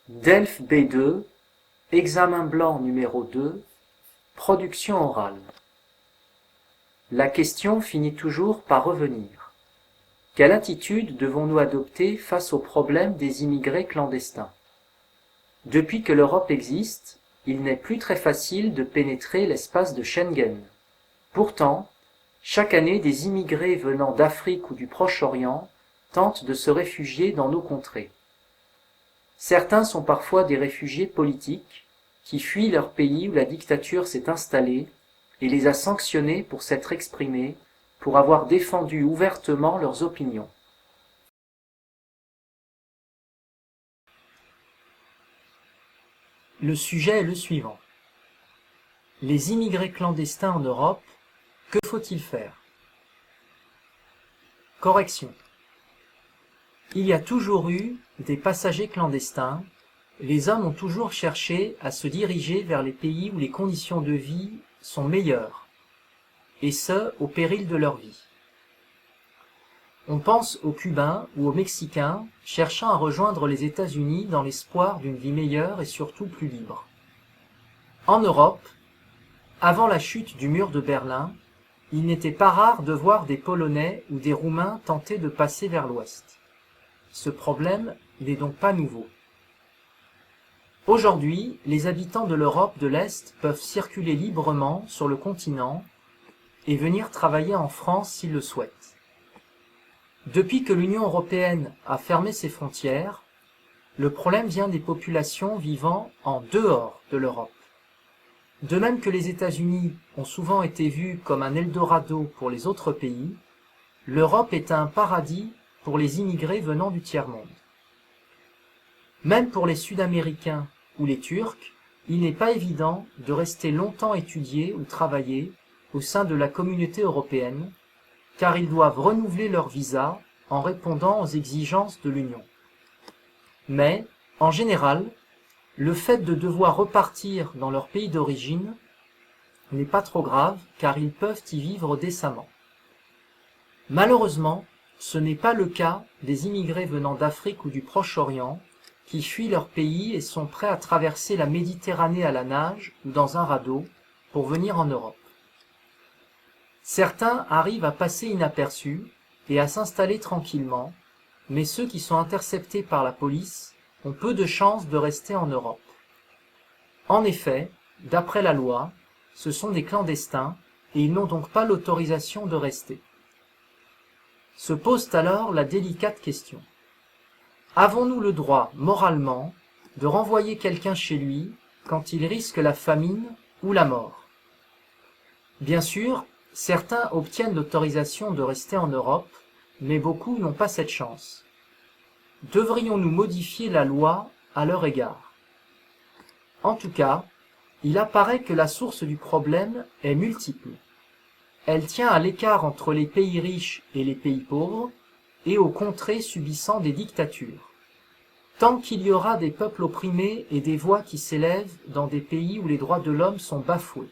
Delphes B2, examen blanc numéro 2, production orale. La question finit toujours par revenir. Quelle attitude devons-nous adopter face au problème des immigrés clandestins? Depuis que l'Europe existe, il n'est plus très facile de pénétrer l'espace de Schengen. Pourtant, chaque année des immigrés venant d'Afrique ou du Proche-Orient tentent de se réfugier dans nos contrées. Certains sont parfois des réfugiés politiques qui fuient leur pays où la dictature s'est installée et les a sanctionnés pour s'être exprimés, pour avoir défendu ouvertement leurs opinions. Le sujet est le suivant. Les immigrés clandestins en Europe, que faut-il faire? Correction. Il y a toujours eu des passagers clandestins. Les hommes ont toujours cherché à se diriger vers les pays où les conditions de vie sont meilleures, et ce, au péril de leur vie. On pense aux Cubains ou aux Mexicains cherchant à rejoindre les États-Unis dans l'espoir d'une vie meilleure et surtout plus libre. En Europe, avant la chute du mur de Berlin, il n'était pas rare de voir des Polonais ou des Roumains tenter de passer vers l'Ouest. Ce problème n'est donc pas nouveau. Aujourd'hui, les habitants de l'Europe de l'Est peuvent circuler librement sur le continent et venir travailler en France s'ils le souhaitent. Depuis que l'Union européenne a fermé ses frontières, le problème vient des populations vivant en dehors de l'Europe. De même que les États-Unis ont souvent été vus comme un Eldorado pour les autres pays, l'Europe est un paradis pour les immigrés venant du tiers-monde. Même pour les Sud-Américains ou les Turcs, il n'est pas évident de rester longtemps étudier ou travailler au sein de la communauté européenne, car ils doivent renouveler leur visa en répondant aux exigences de l'Union. Mais, en général, le fait de devoir repartir dans leur pays d'origine n'est pas trop grave, car ils peuvent y vivre décemment. Malheureusement, ce n'est pas le cas des immigrés venant d'Afrique ou du Proche-Orient qui fuient leur pays et sont prêts à traverser la Méditerranée à la nage ou dans un radeau pour venir en Europe. Certains arrivent à passer inaperçus et à s'installer tranquillement, mais ceux qui sont interceptés par la police ont peu de chances de rester en Europe. En effet, d'après la loi, ce sont des clandestins et ils n'ont donc pas l'autorisation de rester. Se pose alors la délicate question. Avons-nous le droit, moralement, de renvoyer quelqu'un chez lui quand il risque la famine ou la mort? Bien sûr, certains obtiennent l'autorisation de rester en Europe, mais beaucoup n'ont pas cette chance. Devrions-nous modifier la loi à leur égard? En tout cas, il apparaît que la source du problème est multiple. Elle tient à l'écart entre les pays riches et les pays pauvres, et aux contrées subissant des dictatures. Tant qu'il y aura des peuples opprimés et des voix qui s'élèvent dans des pays où les droits de l'homme sont bafoués,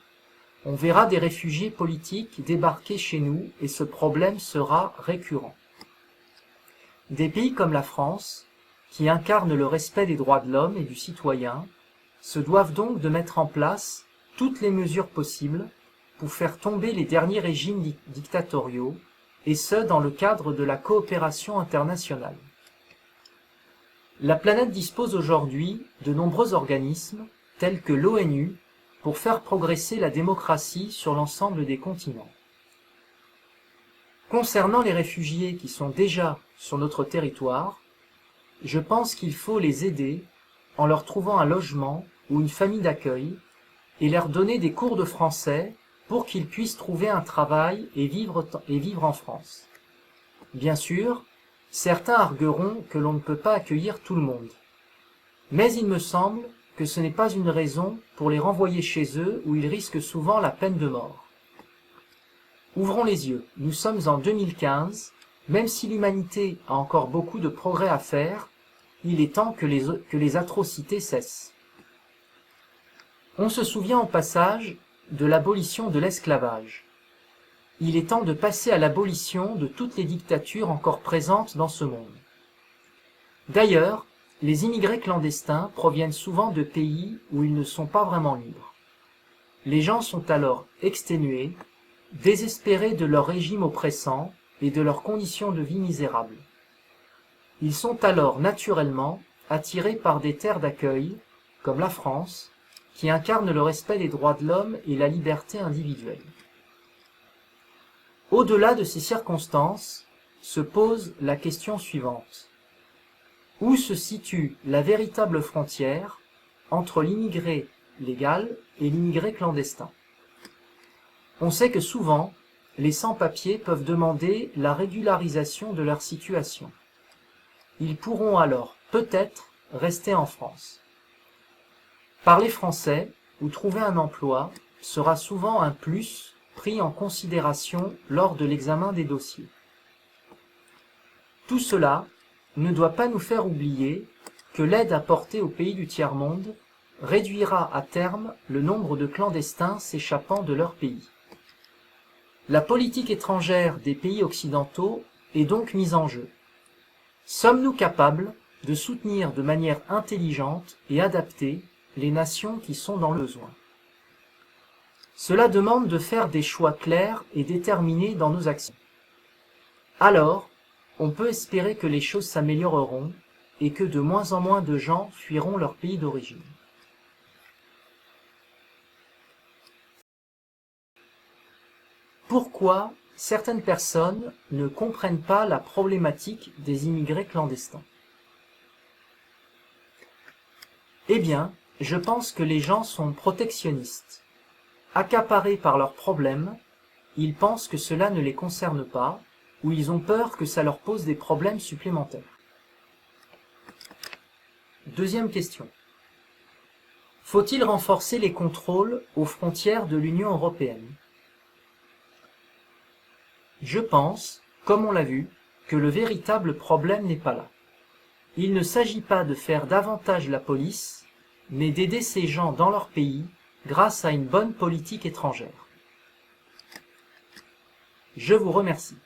on verra des réfugiés politiques débarquer chez nous et ce problème sera récurrent. Des pays comme la France, qui incarnent le respect des droits de l'homme et du citoyen, se doivent donc de mettre en place toutes les mesures possibles pour faire tomber les derniers régimes dictatoriaux, et ce dans le cadre de la coopération internationale. La planète dispose aujourd'hui de nombreux organismes, tels que l'ONU, pour faire progresser la démocratie sur l'ensemble des continents. Concernant les réfugiés qui sont déjà sur notre territoire, je pense qu'il faut les aider en leur trouvant un logement ou une famille d'accueil et leur donner des cours de français pour qu'ils puissent trouver un travail et vivre en France. Bien sûr, certains argueront que l'on ne peut pas accueillir tout le monde. Mais il me semble que ce n'est pas une raison pour les renvoyer chez eux où ils risquent souvent la peine de mort. Ouvrons les yeux, nous sommes en 2015, même si l'humanité a encore beaucoup de progrès à faire, il est temps que les atrocités cessent. On se souvient au passage de l'abolition de l'esclavage. Il est temps de passer à l'abolition de toutes les dictatures encore présentes dans ce monde. D'ailleurs, Les immigrés clandestins proviennent souvent de pays où ils ne sont pas vraiment libres. Les gens sont alors exténués, désespérés de leur régime oppressant et de leurs conditions de vie misérables. Ils sont alors naturellement attirés par des terres d'accueil, comme la France, qui incarnent le respect des droits de l'homme et la liberté individuelle. Au-delà de ces circonstances, se pose la question suivante. Où se situe la véritable frontière entre l'immigré légal et l'immigré clandestin? On sait que souvent, les sans-papiers peuvent demander la régularisation de leur situation. Ils pourront alors peut-être rester en France. Parler français ou trouver un emploi sera souvent un plus pris en considération lors de l'examen des dossiers. Tout cela ne doit pas nous faire oublier que l'aide apportée aux pays du tiers-monde réduira à terme le nombre de clandestins s'échappant de leur pays. La politique étrangère des pays occidentaux est donc mise en jeu. Sommes-nous capables de soutenir de manière intelligente et adaptée les nations qui sont dans le besoin? Cela demande de faire des choix clairs et déterminés dans nos actions. Alors, on peut espérer que les choses s'amélioreront et que de moins en moins de gens fuiront leur pays d'origine. Pourquoi certaines personnes ne comprennent pas la problématique des immigrés clandestins? Eh bien, je pense que les gens sont protectionnistes. Accaparés par leurs problèmes, ils pensent que cela ne les concerne pas, ou ils ont peur que ça leur pose des problèmes supplémentaires. Deuxième question. Faut-il renforcer les contrôles aux frontières de l'Union européenne? Je pense, comme on l'a vu, que le véritable problème n'est pas là. Il ne s'agit pas de faire davantage la police, mais d'aider ces gens dans leur pays grâce à une bonne politique étrangère. Je vous remercie.